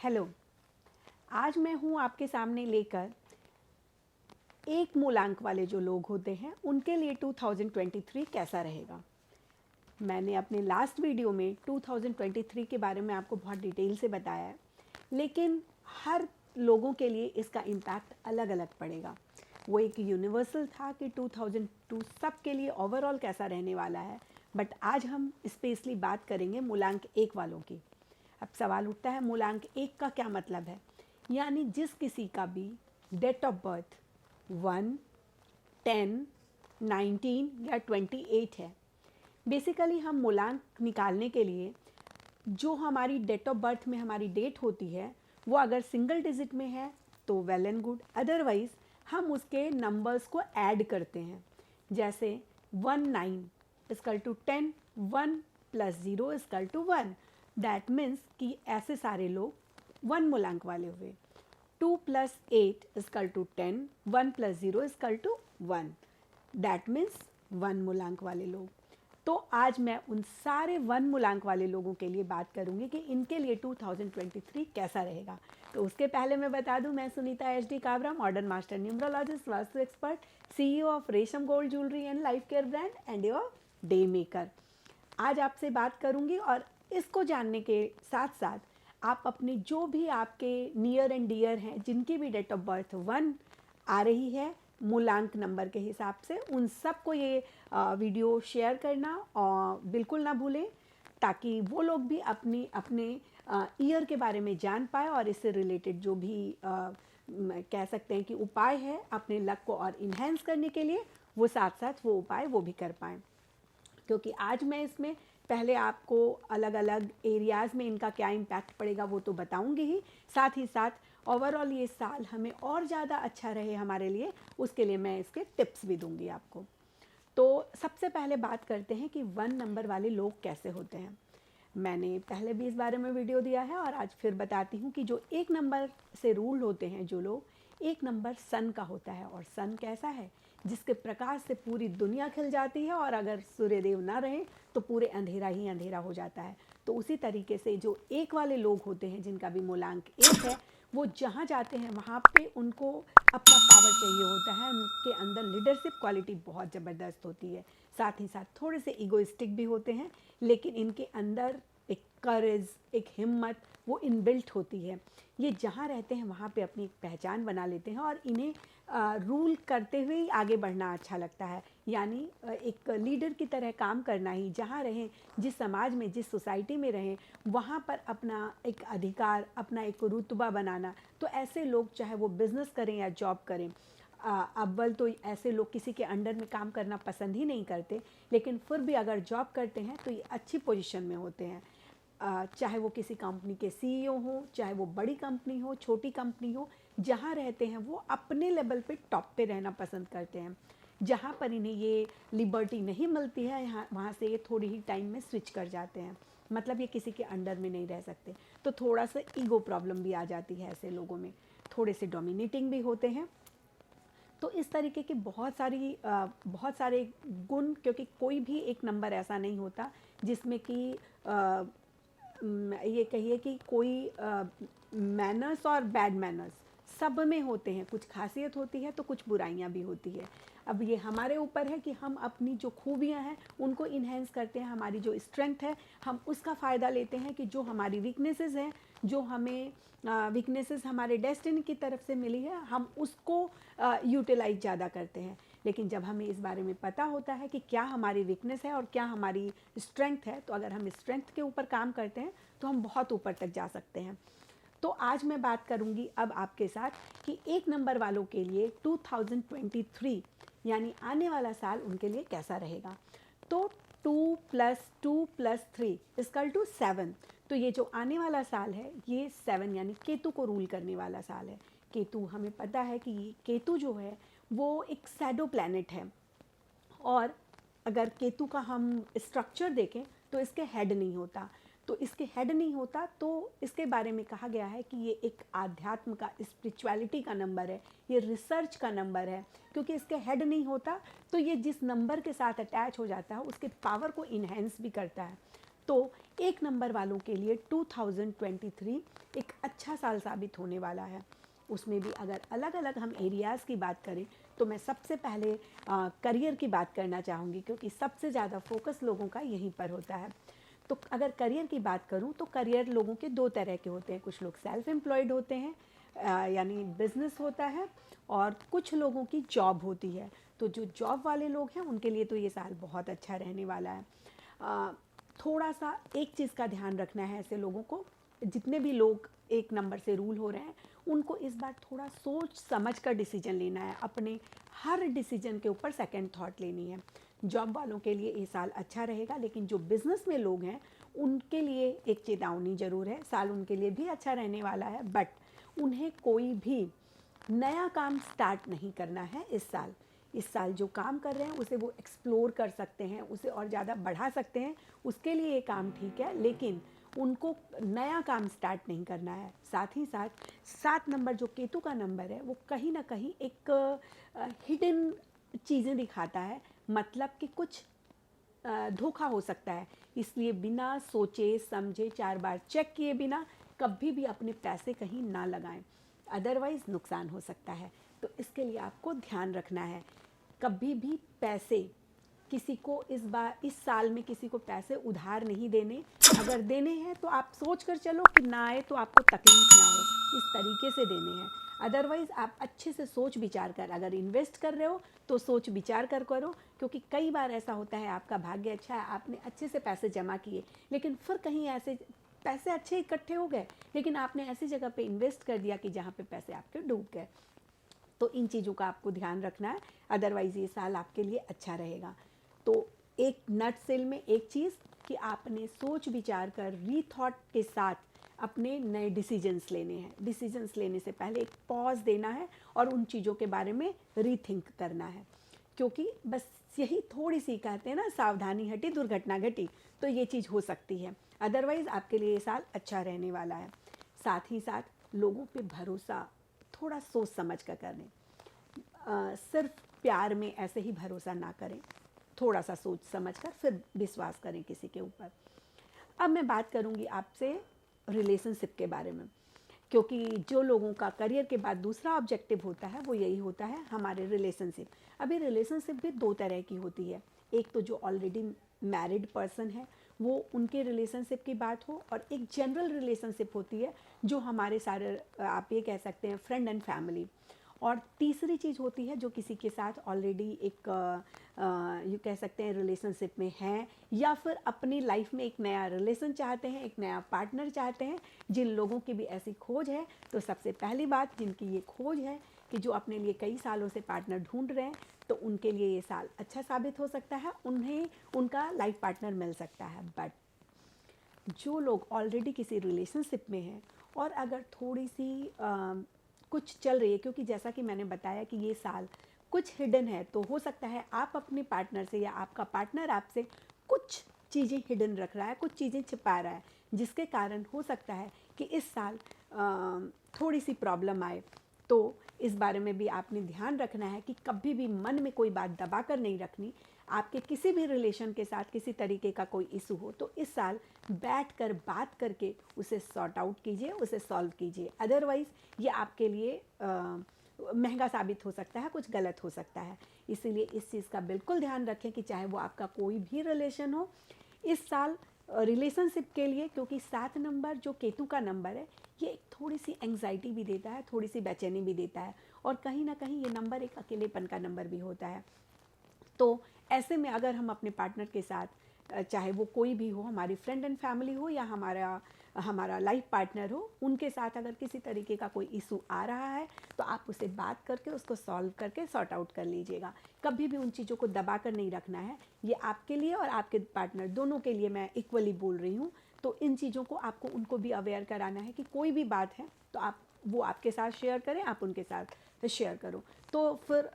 Hello. आज मैं हूँ आपके सामने लेकर एक मूलांक वाले जो लोग होते हैं उनके लिए 2023 कैसा रहेगा। मैंने अपने लास्ट वीडियो में 2023 के बारे में आपको बहुत डिटेल से बताया है, लेकिन हर लोगों के लिए इसका इम्पैक्ट अलग अलग पड़ेगा। वो एक यूनिवर्सल था कि 2002 सब के लिए ओवरऑल कैसा रहने वाला है, बट आज हम स्पेशली बात करेंगे मूलांक एक वालों की। अब सवाल उठता है मूलांक एक का क्या मतलब है, यानी जिस किसी का भी डेट ऑफ बर्थ 1, 10, 19 या 28 है। बेसिकली हम मूलांक निकालने के लिए जो हमारी डेट ऑफ बर्थ में हमारी डेट होती है वो अगर सिंगल डिजिट में है तो वेल एंड गुड, अदरवाइज हम उसके नंबर्स को ऐड करते हैं। जैसे 19 equal to 10, 1 plus 0 equal to 1। That means कि ऐसे सारे लोग 1 मूलांक वाले हुए। 2 plus 8 equal to 10, 1 plus 0 equal to 1। That means 1 मूलांक वाले लोग। तो आज मैं उन सारे 1 मूलांक वाले लोगों के लिए बात करूंगी कि इनके लिए 2023 कैसा रहेगा। तो उसके पहले मैं बता दूं, मैं Sunita HD. Kabra, modern master numerologist, vastu expert, CEO of Resham gold jewellery and life care brand and your day maker. आज आपसे बात करूंगी और इसको जानने के साथ साथ आप अपने जो भी आपके नियर एंड डियर हैं जिनकी भी डेट ऑफ बर्थ 1 आ रही है मूलांक नंबर के हिसाब से, उन सबको ये वीडियो शेयर करना और बिल्कुल ना भूलें, ताकि वो लोग भी अपने ईयर के बारे में जान पाए और इससे रिलेटेड जो भी कह सकते हैं कि उपाय है अपने लक को और इन्हेंस करने के लिए, वो साथ साथ वो उपाय वो भी कर पाएँ। क्योंकि आज मैं इसमें पहले आपको अलग अलग एरियाज़ में इनका क्या इम्पैक्ट पड़ेगा वो तो बताऊंगी ही, साथ ही साथ ओवरऑल ये साल हमें और ज़्यादा अच्छा रहे हमारे लिए, उसके लिए मैं इसके टिप्स भी दूंगी आपको। तो सबसे पहले बात करते हैं कि 1 नंबर वाले लोग कैसे होते हैं। मैंने पहले भी इस बारे में वीडियो दिया है और आज फिर बताती हूँ कि जो 1 नंबर से रूल होते हैं जो लोग, 1 नंबर सन का होता है। और सन कैसा है, जिसके प्रकाश से पूरी दुनिया खिल जाती है और अगर सूर्यदेव ना रहे तो पूरे अंधेरा ही अंधेरा हो जाता है। तो उसी तरीके से जो 1 वाले लोग होते हैं जिनका भी मूलांक 1 है, वो जहाँ जाते हैं वहाँ पे उनको अपना पावर चाहिए होता है। उनके अंदर लीडरशिप क्वालिटी बहुत ज़बरदस्त होती है, साथ ही साथ थोड़े से ईगोइस्टिक भी होते हैं, लेकिन इनके अंदर एक करेज, एक हिम्मत वो इनबिल्ट होती है। ये जहाँ रहते हैं वहाँ पे अपनी एक पहचान बना लेते हैं और इन्हें रूल करते हुए ही आगे बढ़ना अच्छा लगता है, यानी एक लीडर की तरह काम करना ही, जहाँ रहें, जिस समाज में, जिस सोसाइटी में रहें, वहाँ पर अपना एक अधिकार, अपना एक रुतबा बनाना। तो ऐसे लोग चाहे वो बिज़नेस करें या जॉब करें, अव्वल तो ऐसे लोग किसी के अंडर में काम करना पसंद ही नहीं करते, लेकिन फिर भी अगर जॉब करते हैं तो ये अच्छी पोजीशन में होते हैं। चाहे वो किसी कंपनी के सीईओ हो, चाहे वो बड़ी कंपनी हो, छोटी कंपनी हो, जहाँ रहते हैं वो अपने लेवल पे टॉप पे रहना पसंद करते हैं। जहाँ पर इन्हें ये लिबर्टी नहीं मिलती है, यहाँ वहाँ से ये थोड़ी ही टाइम में स्विच कर जाते हैं, मतलब ये किसी के अंडर में नहीं रह सकते। तो थोड़ा सा ईगो प्रॉब्लम भी आ जाती है ऐसे लोगों में, थोड़े से डोमिनेटिंग भी होते हैं। तो इस तरीके के बहुत सारे गुण, क्योंकि कोई भी एक नंबर ऐसा नहीं होता जिसमें कि ये कहिए कि कोई मैनर्स और बैड मैनर्स सब में होते हैं। कुछ खासियत होती है तो कुछ बुराइयां भी होती है। अब ये हमारे ऊपर है कि हम अपनी जो खूबियां हैं उनको इन्हेंस करते हैं, हमारी जो स्ट्रेंथ है हम उसका फ़ायदा लेते हैं, कि जो हमारी वीकनेसेस हैं, जो हमें वीकनेसेस हमारे डेस्टिनी की तरफ से मिली है, हम उसको यूटिलाइज ज़्यादा करते हैं। लेकिन जब हमें इस बारे में पता होता है कि क्या हमारी वीकनेस है और क्या हमारी स्ट्रेंथ है, तो अगर हम स्ट्रेंथ के ऊपर काम करते हैं तो हम बहुत ऊपर तक जा सकते हैं। तो आज मैं बात करूंगी अब आपके साथ कि 1 नंबर वालों के लिए 2023 यानी आने वाला साल उनके लिए कैसा रहेगा। तो 2 + 2 + 3 = 7। तो ये जो आने वाला साल है ये 7 यानी केतु को रूल करने वाला साल है। केतु, हमें पता है कि केतु जो है वो एक शैडो प्लैनेट है, और अगर केतु का हम स्ट्रक्चर देखें तो इसके हेड नहीं होता। तो इसके हेड नहीं होता तो इसके बारे में कहा गया है कि ये एक आध्यात्म का, स्पिरिचुअलिटी का नंबर है, ये रिसर्च का नंबर है। क्योंकि इसके हेड नहीं होता तो ये जिस नंबर के साथ अटैच हो जाता है उसके पावर को इन्हेंस भी करता है। तो एक नंबर वालों के लिए 2023 एक अच्छा साल साबित होने वाला है। उसमें भी अगर अलग अलग हम एरियाज़ की बात करें तो मैं सबसे पहले करियर की बात करना चाहूँगी, क्योंकि सबसे ज़्यादा फोकस लोगों का यहीं पर होता है। तो अगर करियर की बात करूं तो करियर लोगों के दो तरह के होते हैं। कुछ लोग सेल्फ एम्प्लॉयड होते हैं, यानी बिजनेस होता है, और कुछ लोगों की जॉब होती है। तो जो जॉब वाले लोग हैं उनके लिए तो ये साल बहुत अच्छा रहने वाला है। थोड़ा सा एक चीज़ का ध्यान रखना है ऐसे लोगों को, जितने भी लोग एक नंबर से रूल हो रहे हैं उनको इस बार थोड़ा सोच समझ कर डिसीजन लेना है। अपने हर डिसीजन के ऊपर सेकंड थॉट लेनी है। जॉब वालों के लिए ये साल अच्छा रहेगा, लेकिन जो बिज़नेस में लोग हैं उनके लिए एक चेतावनी ज़रूर है। साल उनके लिए भी अच्छा रहने वाला है, बट उन्हें कोई भी नया काम स्टार्ट नहीं करना है इस साल। इस साल जो काम कर रहे हैं उसे वो एक्सप्लोर कर सकते हैं, उसे और ज़्यादा बढ़ा सकते हैं, उसके लिए ये काम ठीक है, लेकिन उनको नया काम स्टार्ट नहीं करना है। साथ ही साथ 7 नंबर जो केतु का नंबर है वो कहीं ना कहीं एक हिडन चीज़ें दिखाता है, मतलब कि कुछ धोखा हो सकता है। इसलिए बिना सोचे समझे 4 बार चेक किए बिना कभी भी अपने पैसे कहीं ना लगाएं, अदरवाइज़ नुकसान हो सकता है। तो इसके लिए आपको ध्यान रखना है, कभी भी पैसे किसी को इस साल में किसी को पैसे उधार नहीं देने। अगर देने हैं तो आप सोच कर चलो कि ना आए तो आपको तकलीफ ना हो, इस तरीके से देने हैं। अदरवाइज़ आप अच्छे से सोच विचार कर, अगर इन्वेस्ट कर रहे हो तो सोच विचार कर करो, क्योंकि कई बार ऐसा होता है आपका भाग्य अच्छा है, आपने अच्छे से पैसे जमा किए, लेकिन फिर कहीं ऐसे पैसे अच्छे इकट्ठे हो गए, लेकिन आपने ऐसी जगह पे इन्वेस्ट कर दिया कि जहाँ पे पैसे आपके डूब गए। तो इन चीज़ों का आपको ध्यान रखना है, अदरवाइज़ ये साल आपके लिए अच्छा रहेगा। तो एक नट सेल में एक चीज़ कि आपने सोच विचार कर रीथॉट के साथ अपने नए डिसीजंस लेने हैं। डिसीजंस लेने से पहले एक पॉज देना है और उन चीज़ों के बारे में रीथिंक करना है, क्योंकि बस यही थोड़ी सी कहते हैं ना, सावधानी हटी दुर्घटना घटी, तो ये चीज़ हो सकती है। अदरवाइज़ आपके लिए ये साल अच्छा रहने वाला है। साथ ही साथ लोगों पे भरोसा थोड़ा सोच समझ कर करें, सिर्फ प्यार में ऐसे ही भरोसा ना करें, थोड़ा सा सोच समझ कर फिर विश्वास करें किसी के ऊपर। अब मैं बात करूंगी आपसे रिलेशनशिप के बारे में, क्योंकि जो लोगों का करियर के बाद दूसरा ऑब्जेक्टिव होता है वो यही होता है हमारे रिलेशनशिप। अभी रिलेशनशिप भी दो तरह की होती है, एक तो जो ऑलरेडी मैरिड पर्सन है वो उनके रिलेशनशिप की बात हो, और एक जनरल रिलेशनशिप होती है जो हमारे सारे आप ये कह सकते हैं फ्रेंड एंड फैमिली। और तीसरी चीज़ होती है जो किसी के साथ ऑलरेडी एक ये कह सकते हैं रिलेशनशिप में हैं, या फिर अपनी लाइफ में एक नया रिलेशन चाहते हैं, एक नया पार्टनर चाहते हैं। जिन लोगों की भी ऐसी खोज है, तो सबसे पहली बात जिनकी ये खोज है कि जो अपने लिए कई सालों से पार्टनर ढूंढ रहे हैं, तो उनके लिए ये साल अच्छा साबित हो सकता है, उन्हें उनका लाइफ पार्टनर मिल सकता है। बट जो लोग ऑलरेडी किसी रिलेशनशिप में हैं और अगर थोड़ी सी कुछ चल रही है, क्योंकि जैसा कि मैंने बताया कि ये साल कुछ हिडन है, तो हो सकता है आप अपने पार्टनर से या आपका पार्टनर आपसे कुछ चीज़ें हिडन रख रहा है, कुछ चीज़ें छिपा रहा है, जिसके कारण हो सकता है कि इस साल थोड़ी सी प्रॉब्लम आए। तो इस बारे में भी आपने ध्यान रखना है कि कभी भी मन में कोई बात दबा कर नहीं रखनी। आपके किसी भी रिलेशन के साथ किसी तरीके का कोई इशू हो तो इस साल बैठ कर बात करके उसे सॉर्ट आउट कीजिए, उसे सॉल्व कीजिए। अदरवाइज़ ये आपके लिए महंगा साबित हो सकता है, कुछ गलत हो सकता है। इसीलिए इस चीज़ का बिल्कुल ध्यान रखें कि चाहे वो आपका कोई भी रिलेशन हो, इस साल रिलेशनशिप के लिए, क्योंकि 7 नंबर जो केतु का नंबर है ये एक थोड़ी सी एंग्जाइटी भी देता है, थोड़ी सी बेचैनी भी देता है, और कहीं ना कहीं ये नंबर एक अकेलेपन का नंबर भी होता है। तो ऐसे में अगर हम अपने पार्टनर के साथ, चाहे वो कोई भी हो, हमारी फ्रेंड एंड फैमिली हो या हमारा हमारा लाइफ पार्टनर हो, उनके साथ अगर किसी तरीके का कोई इशू आ रहा है तो आप उसे बात करके उसको सॉल्व करके सॉर्ट आउट कर लीजिएगा। कभी भी उन चीज़ों को दबा कर नहीं रखना है। ये आपके लिए और आपके पार्टनर दोनों के लिए मैं इक्वली बोल रही हूँ। तो इन चीज़ों को आपको उनको भी अवेयर कराना है कि कोई भी बात है तो आप वो आपके साथ शेयर करें, आप उनके साथ शेयर करो, तो फिर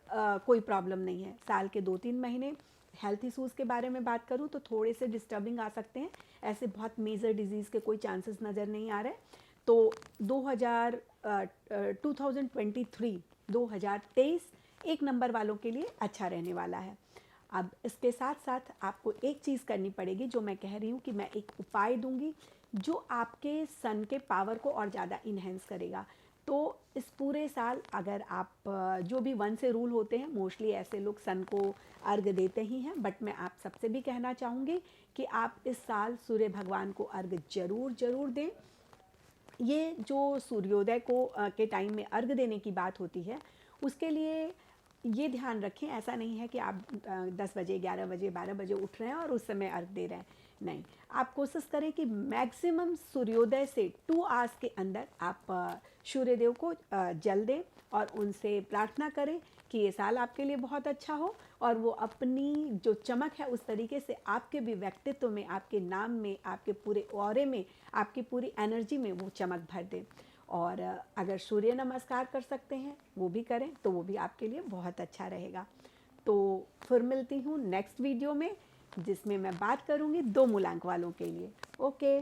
कोई प्रॉब्लम नहीं है। साल के 2-3 महीने हेल्थ इश्यूज़ के बारे में बात करूँ तो थोड़े से डिस्टर्बिंग आ सकते हैं, ऐसे बहुत मेजर डिजीज़ के कोई चांसेस नज़र नहीं आ रहे। तो 2023 एक नंबर वालों के लिए अच्छा रहने वाला है। अब इसके साथ साथ आपको एक चीज़ करनी पड़ेगी, जो मैं कह रही हूँ कि मैं एक उपाय दूंगी जो आपके सन के पावर को और ज़्यादा इन्हेंस करेगा। तो इस पूरे साल अगर आप जो भी 1 से रूल होते हैं, मोस्टली ऐसे लोग सन को अर्घ देते ही हैं, बट मैं आप सबसे भी कहना चाहूँगी कि आप इस साल सूर्य भगवान को अर्घ ज़रूर ज़रूर दें। ये जो सूर्योदय को के टाइम में अर्घ देने की बात होती है, उसके लिए ये ध्यान रखें, ऐसा नहीं है कि आप 10 बजे, 11 बजे, 12 बजे उठ रहे हैं और उस समय अर्घ दे रहे हैं। नहीं, आप कोशिश करें कि मैक्सिमम सूर्योदय से 2 आवर्स के अंदर आप सूर्यदेव को जल दें और उनसे प्रार्थना करें कि ये साल आपके लिए बहुत अच्छा हो और वो अपनी जो चमक है उस तरीके से आपके भी व्यक्तित्व में, आपके नाम में, आपके पूरे ऑरे में, आपकी पूरी एनर्जी में वो चमक भर दें। और अगर सूर्य नमस्कार कर सकते हैं वो भी करें, तो वो भी आपके लिए बहुत अच्छा रहेगा। तो फिर मिलती हूँ नेक्स्ट वीडियो में, जिसमें मैं बात करूँगी 2 मूलांक वालों के लिए। ओके।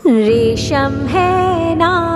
रेशम है ना